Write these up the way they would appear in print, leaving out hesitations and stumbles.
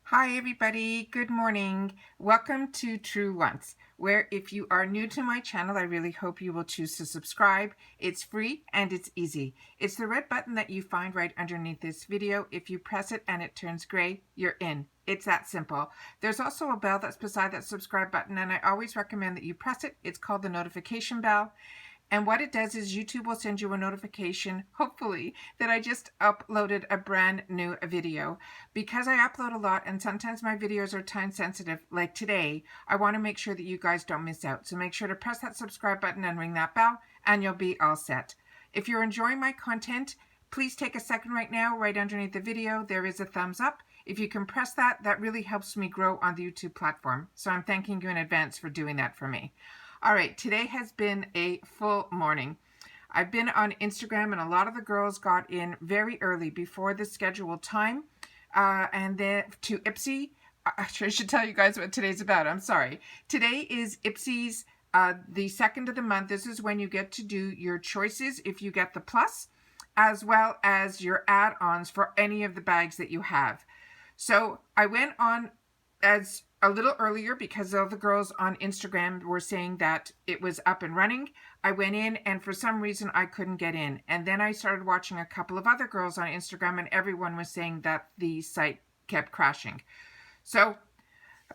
Hi everybody, good morning. Welcome to True Once, where if you are new to my channel, I really hope you will choose to subscribe. It's free and it's easy. It's the red button that you find right underneath this video. If you press it and it turns gray, you're in. It's that simple. There's also a bell that's beside that subscribe button, and I always recommend that you press it. It's called the notification bell. And what it does is YouTube will send you a notification, hopefully, that I just uploaded a brand new video. Because I upload a lot and sometimes my videos are time sensitive, like today, I want to make sure that you guys don't miss out. So make sure to press that subscribe button and ring that bell and you'll be all set. If you're enjoying my content, please take a second right now, right underneath the video, there is a thumbs up. If you can press that, that really helps me grow on the YouTube platform. So I'm thanking you in advance for doing that for me. All right, today has been a full morning. I've been on Instagram and a lot of the girls got in very early before the scheduled time. And then to IPSY, I should tell you guys what today's about. I'm sorry. Today is IPSY's, the second of the month. This is when you get to do your choices if you get the plus, as well as your add-ons for any of the bags that you have. So I went on as a little earlier because all the girls on Instagram were saying that it was up and running. I went in and for some reason I couldn't get in. And then I started watching a couple of other girls on Instagram and everyone was saying that the site kept crashing. So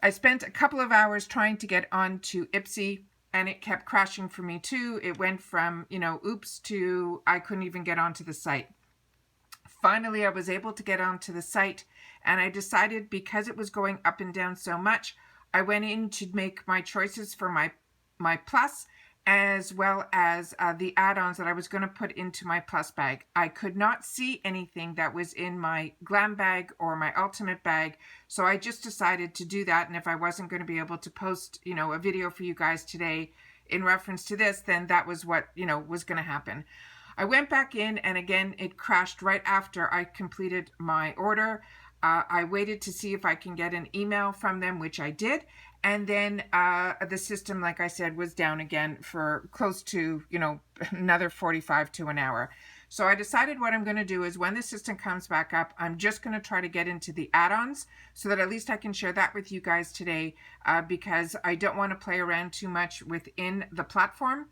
I spent a couple of hours trying to get onto IPSY and it kept crashing for me too. It went from, oops to I couldn't even get onto the site. Finally, I was able to get onto the site and I decided because it was going up and down so much, I went in to make my choices for my plus as well as the add-ons that I was going to put into my plus bag. I could not see anything that was in my glam bag or my ultimate bag, so I just decided to do that. And if I wasn't going to be able to post, a video for you guys today in reference to this, then that was what, was going to happen. I went back in and again, it crashed right after I completed my order. I waited to see if I can get an email from them, which I did. And then the system, like I said, was down again for close to, another 45 to an hour. So I decided what I'm going to do is when the system comes back up, I'm just going to try to get into the add-ons so that at least I can share that with you guys today because I don't want to play around too much within the platform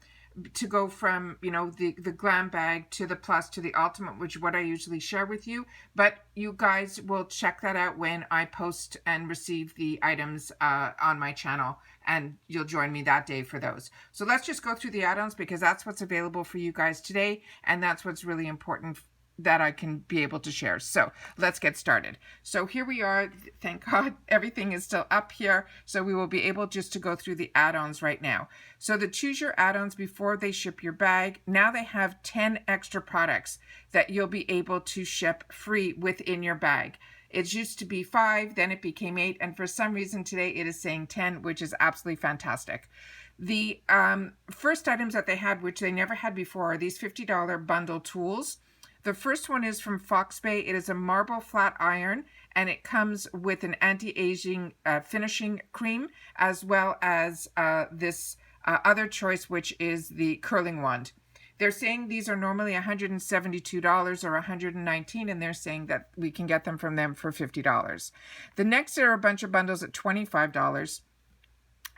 to go from, the glam bag to the plus to the ultimate, which is what I usually share with you. But you guys will check that out when I post and receive the items on my channel, and you'll join me that day for those. So let's just go through the add-ons because that's what's available for you guys today, and that's what's really important that I can be able to share. So let's get started. So here we are. Thank God everything is still up here. So we will be able just to go through the add-ons right now. So the choose your add-ons before they ship your bag. Now they have 10 extra products that you'll be able to ship free within your bag. It used to be 5, then it became 8. And for some reason today it is saying 10, which is absolutely fantastic. The first items that they had, which they never had before, are these $50 bundle tools. The first one is from Fox Bay. It is a marble flat iron, and it comes with an anti-aging finishing cream, as well as this other choice, which is the curling wand. They're saying these are normally $172 or $119, and they're saying that we can get them from them for $50. The next are a bunch of bundles at $25.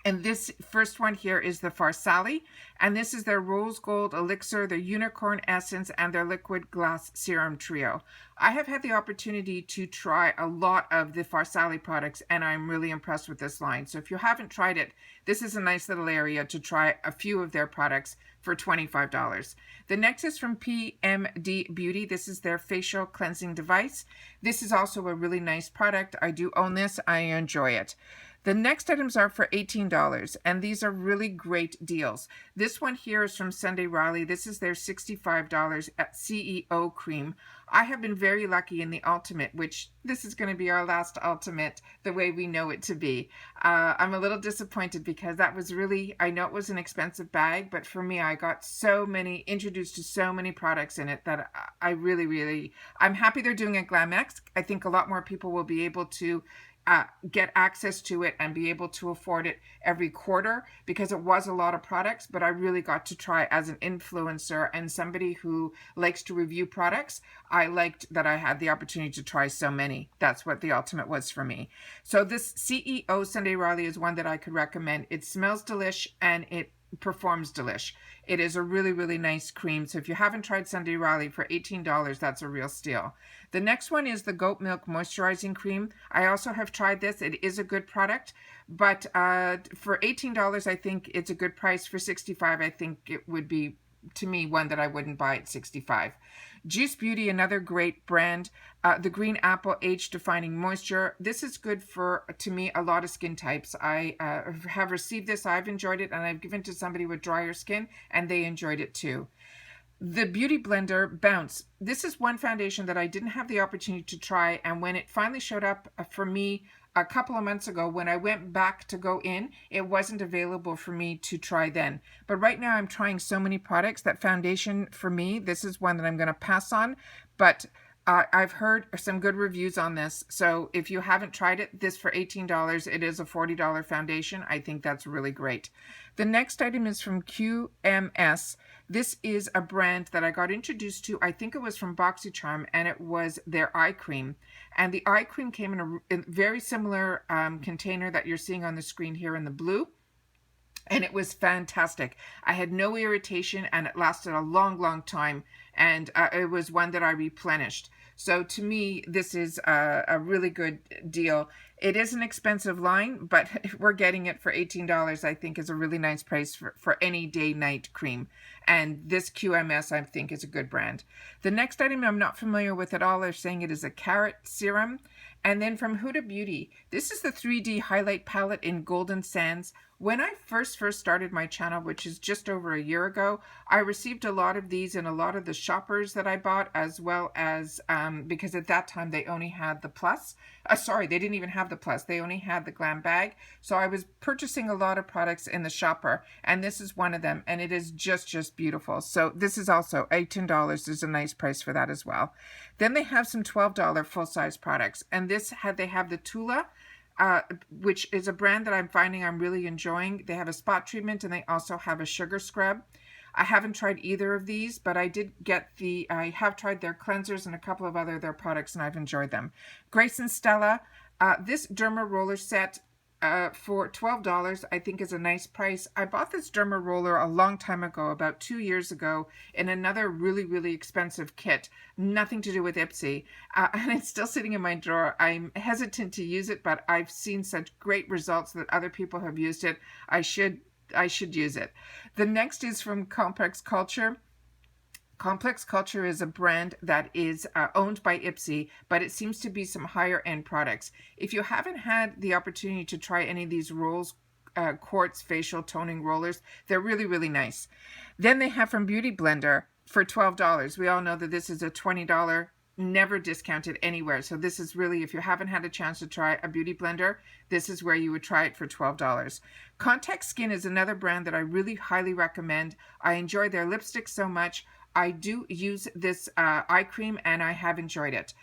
And this first one here is the Farsali, and this is their Rose Gold Elixir, their Unicorn Essence, and their Liquid Glass Serum Trio. I have had the opportunity to try a lot of the Farsali products, and I'm really impressed with this line. So if you haven't tried it, this is a nice little area to try a few of their products for $25. The next is from Pmd Beauty. This is their facial cleansing device. This is also a really nice product. I do own this. I enjoy it. The next items are for $18, and these are really great deals. This one here is from Sunday Riley. This is their $65 at CEO cream. I have been very lucky in the ultimate, which this is going to be our last ultimate the way we know it to be. I'm a little disappointed because that was really, I know it was an expensive bag, but for me, I got introduced to so many products in it that I really, I'm happy they're doing a Glam X. I think a lot more people will be able to get access to it and be able to afford it every quarter because it was a lot of products, but I really got to try as an influencer and somebody who likes to review products. I liked that I had the opportunity to try so many. That's what the ultimate was for me. So this CEO Sunday Riley is one that I could recommend. It smells delish and it performs delish. It is a really, really nice cream. So if you haven't tried Sunday Riley for $18, that's a real steal. The next one is the Goat Milk Moisturizing Cream. I also have tried this. It is a good product, but for $18, I think it's a good price. For $65, I think it would be, to me, one that I wouldn't buy at $65. Juice Beauty, another great brand. The Green Apple Age Defining Moisture. This is good for, to me, a lot of skin types. I have received this. I've enjoyed it, and I've given to somebody with drier skin, and they enjoyed it too. The Beauty Blender Bounce. This is one foundation that I didn't have the opportunity to try, and when it finally showed up for me a couple of months ago, when I went back to go in, it wasn't available for me to try then. But right now I'm trying so many products that foundation, for me, this is one that I'm going to pass on. But I've heard some good reviews on this. So if you haven't tried it, this for $18, it is a $40 foundation. I think that's really great. The next item is from QMS. This is a brand that I got introduced to. I think it was from BoxyCharm, and it was their eye cream. And the eye cream came in a very similar container that you're seeing on the screen here in the blue. And it was fantastic. I had no irritation, and it lasted a long, long time. And it was one that I replenished. So to me, this is a really good deal. It is an expensive line, but if we're getting it for $18, I think is a really nice price for any day-night cream. And this QMS, I think, is a good brand. The next item I'm not familiar with at all. They're saying it is a carrot serum. And then from Huda Beauty, this is the 3D highlight palette in Golden Sands. When I first started my channel, which is just over a year ago, I received a lot of these in a lot of the shoppers that I bought, as well as, because at that time they only had the plus. Sorry, they didn't even have the plus. They only had the glam bag. So I was purchasing a lot of products in the shopper, and this is one of them, and it is just beautiful. So this is also $18. There's a nice price for that as well. Then they have some $12 full-size products, and they have the Tula, which is a brand that I'm finding I'm really enjoying. They have a spot treatment, and they also have a sugar scrub. I haven't tried either of these, but I have tried their cleansers and a couple of their products, and I've enjoyed them. Grace and Stella, this Derma roller set for $12, I think is a nice price. I bought this Derma roller a long time ago, about 2 years ago, in another really expensive kit. Nothing to do with IPSY. And it's still sitting in my drawer. I'm hesitant to use it, but I've seen such great results that other people have used it. I should use it. The next is from Complex Culture. Complex Culture is a brand that is owned by IPSY, but it seems to be some higher end products. If you haven't had the opportunity to try any of these rolls, quartz facial toning rollers, they're really nice. Then they have from Beauty Blender for $12. We all know that this is a $20, never discounted anywhere. So this is really, if you haven't had a chance to try a Beauty Blender, this is where you would try it for $12. Contact Skin is another brand that I really highly recommend. I enjoy their lipstick so much. I do use this eye cream, and I have enjoyed it.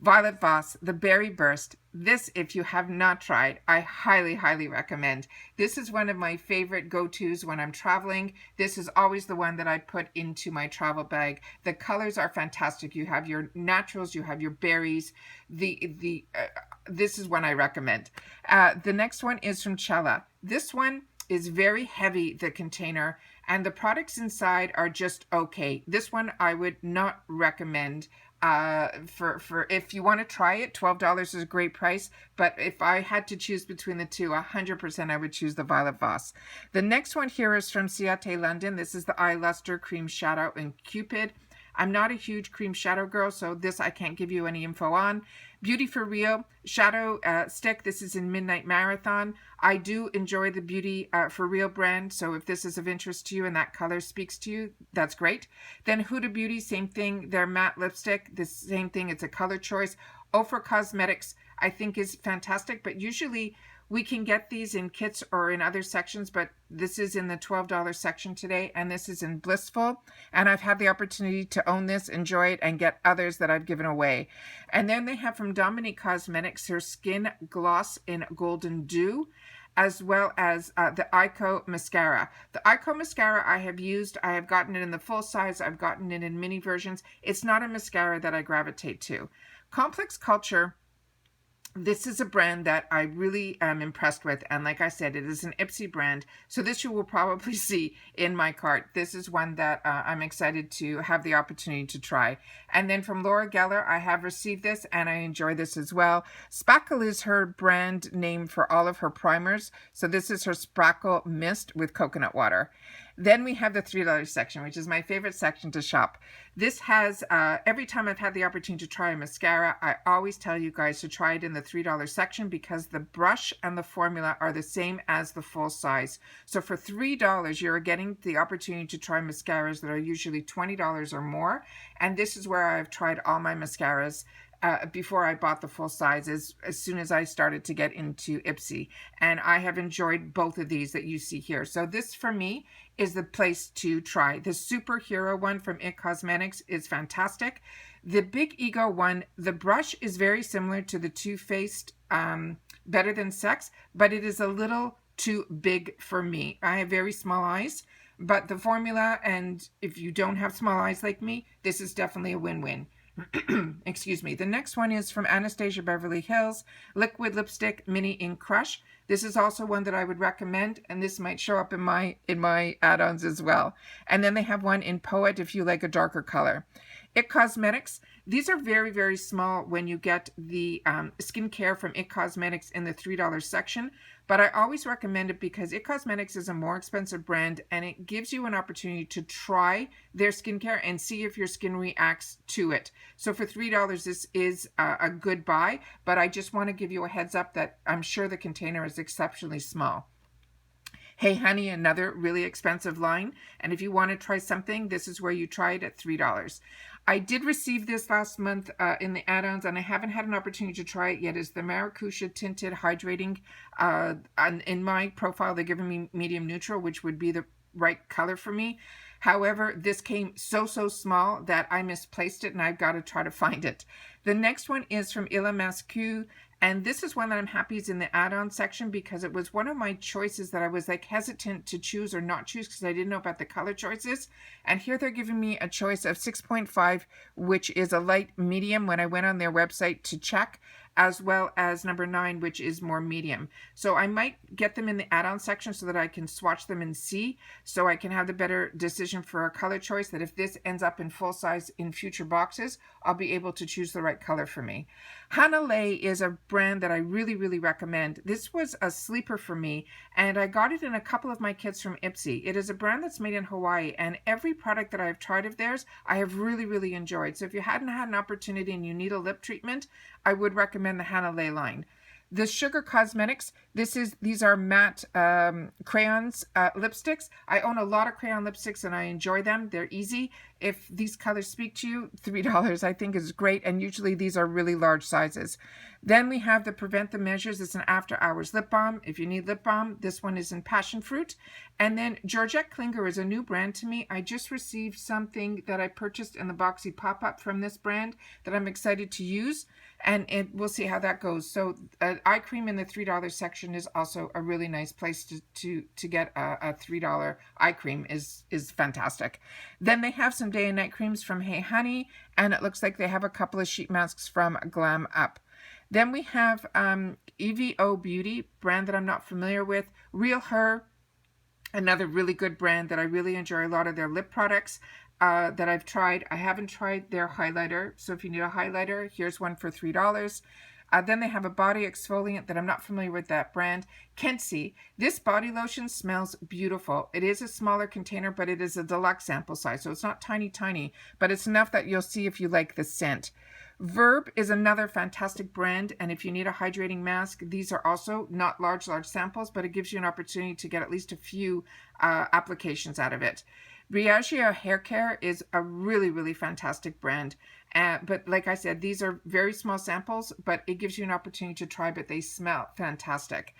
Violet Voss, the Berry Burst. This, if you have not tried, I highly recommend. This is one of my favorite go-tos when I'm traveling. This is always the one that I put into my travel bag. The colors are fantastic. You have your naturals, you have your berries. This is one I recommend. The next one is from Cella. This one is very heavy, the container, and the products inside are just okay. This one I would not recommend. For if you want to try it, $12 is a great price, but if I had to choose between the two, 100% I would choose the Violet Voss. The next one here is from Ciate London. This is the Eye Lustre Cream Shadow in Cupid. I'm not a huge cream shadow girl, so this I can't give you any info on. Beauty for Real Shadow Stick. This is in Midnight Marathon. I do enjoy the Beauty for Real brand, so if this is of interest to you and that color speaks to you, that's great. Then Huda Beauty, same thing. Their matte lipstick, the same thing. It's a color choice. Ofra Cosmetics, I think, is fantastic, but usually we can get these in kits or in other sections, but this is in the $12 section today, and this is in Blissful. And I've had the opportunity to own this, enjoy it, and get others that I've given away. And then they have from Dominique Cosmetics her Skin Gloss in Golden Dew. as well as the Ico Mascara. The Ico Mascara I have used. I have gotten it in the full size. I've gotten it in mini versions. It's not a mascara that I gravitate to. Complex Culture. This is a brand that I really am impressed with. And like I said, it is an IPSY brand. So this you will probably see in my cart. This is one that I'm excited to have the opportunity to try. And then from Laura Geller, I have received this and I enjoy this as well. Spackle is her brand name for all of her primers. So this is her Spackle Mist with coconut water. Then we have the $3 section, which is my favorite section to shop. This has, every time I've had the opportunity to try a mascara, I always tell you guys to try it in the $3 section because the brush and the formula are the same as the full size. So for $3, you're getting the opportunity to try mascaras that are usually $20 or more. And this is where I've tried all my mascaras. Before I bought the full sizes, as soon as I started to get into IPSY. And I have enjoyed both of these that you see here. So this, for me, is the place to try. The Superhero one from IT Cosmetics is fantastic. The Big Ego one, the brush is very similar to the Too Faced Better Than Sex, but it is a little too big for me. I have very small eyes, but the formula, and if you don't have small eyes like me, this is definitely a win-win. Excuse me. The next one is from Anastasia Beverly Hills, Liquid Lipstick Mini Ink Crush. This is also one that I would recommend, and this might show up in my add-ons as well. And then they have one in Poet if you like a darker color. IT Cosmetics. These are very, very small when you get the skincare from IT Cosmetics in the $3 section. But I always recommend it because IT Cosmetics is a more expensive brand and it gives you an opportunity to try their skincare and see if your skin reacts to it. So for $3, this is a good buy, but I just want to give you a heads up that I'm sure the container is exceptionally small. Hey Honey, another really expensive line. And if you want to try something, this is where you try it at $3. I did receive this last month in the add-ons, and I haven't had an opportunity to try it yet. It's the Maracuja Tinted Hydrating. In my profile, they're giving me medium neutral, which would be the right color for me. However, this came so small that I misplaced it, and I've got to try to find it. The next one is from Ulla Mascara. And this is one that I'm happy is in the add-on section because it was one of my choices that I was like hesitant to choose or not choose because I didn't know about the color choices. And here they're giving me a choice of 6.5, which is a light medium when I went on their website to check, as well as number 9, which is more medium. So I might get them in the add-on section so that I can swatch them and see, so I can have the better decision for a color choice, that if this ends up in full size in future boxes, I'll be able to choose the right color for me. Hanalei is a brand that I really recommend. This was a sleeper for me, and I got it in a couple of my kits from IPSY. It is a brand that's made in Hawaii, and every product that I've tried of theirs, I have really enjoyed. So if you hadn't had an opportunity and you need a lip treatment, I would recommend the Hanalei line. The Sugar Cosmetics, these are matte crayons lipsticks. I own a lot of crayon lipsticks and I enjoy them. They're easy. If these colors speak to you, $3 I think is great, and usually these are really large sizes. Then we have the Prevent the Measures. It's an after hours lip balm. If you need lip balm, this one is in Passion Fruit. And then Georgette Klinger is a new brand to me. I just received something that I purchased in the Boxy pop-up from this brand that I'm excited to use, and we'll see how that goes. So eye cream in the $3 section is also a really nice place to get a $3 eye cream is fantastic. Then they have some day and night creams from Hey Honey, and it looks like they have a couple of sheet masks from Glam Up. Then we have Evo Beauty, brand that I'm not familiar with. Real Her, another really good brand that I really enjoy a lot of their lip products that I've tried. I haven't tried their highlighter, so if you need a highlighter, here's one for $3. Then they have a body exfoliant that I'm not familiar with that brand. Kenzie. This body lotion smells beautiful. It is a smaller container, but it is a deluxe sample size, so it's not tiny, but it's enough that you'll see if you like the scent. Verb is another fantastic brand, and if you need a hydrating mask, these are also not large samples, but it gives you an opportunity to get at least a few applications out of it. Briagea Hair Care is a really fantastic brand. But like I said, these are very small samples, but it gives you an opportunity to try, but they smell fantastic.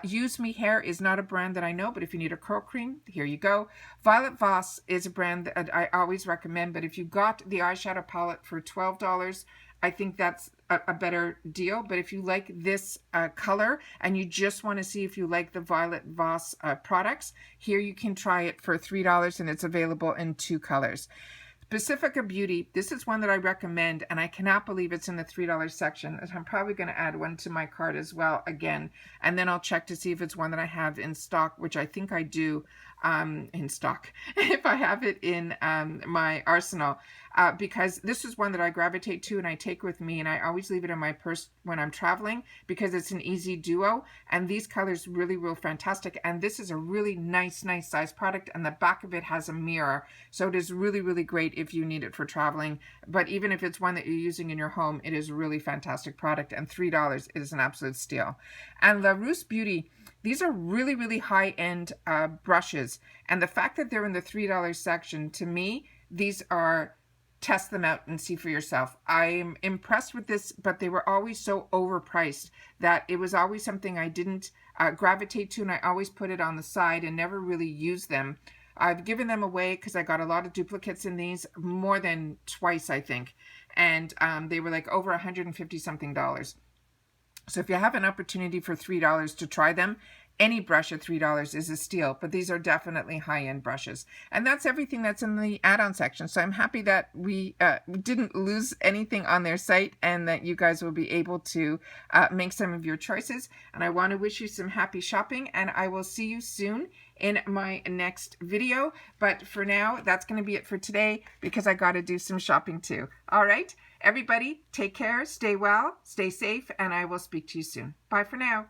Use Me Hair is not a brand that I know, but if you need a curl cream, here you go. Violet Voss is a brand that I always recommend, but if you got the eyeshadow palette for $12, I think that's a better deal. But if you like this color and you just want to see if you like the Violet Voss products, here you can try it for $3, and it's available in 2 colors. Pacifica Beauty, this is one that I recommend, and I cannot believe it's in the $3 section. I'm probably going to add one to my cart as well again, and then I'll check to see if it's one that I have in stock, which I think I do in stock, if I have it in my arsenal, because this is one that I gravitate to and I take with me, and I always leave it in my purse when I'm traveling because it's an easy duo, and these colors really fantastic. And this is a really nice size product, and the back of it has a mirror, so it is really great if you need it for traveling. But even if it's one that you're using in your home, it is a really fantastic product, and $3 is an absolute steal. And La Rousse Beauty, these are really high-end brushes, and the fact that they're in the $3 section, to me, these are, test them out and see for yourself. I'm impressed with this, but they were always so overpriced that it was always something I didn't gravitate to, and I always put it on the side and never really used them. I've given them away because I got a lot of duplicates in these, more than twice, I think, and they were like over $150 something. So if you have an opportunity for $3 to try them, any brush at $3 is a steal, but these are definitely high-end brushes. And that's everything that's in the add-on section. So I'm happy that we didn't lose anything on their site, and that you guys will be able to make some of your choices. And I want to wish you some happy shopping, and I will see you soon in my next video. But for now, that's going to be it for today, because I got to do some shopping too. All right, everybody, take care, stay well, stay safe, and I will speak to you soon. Bye for now.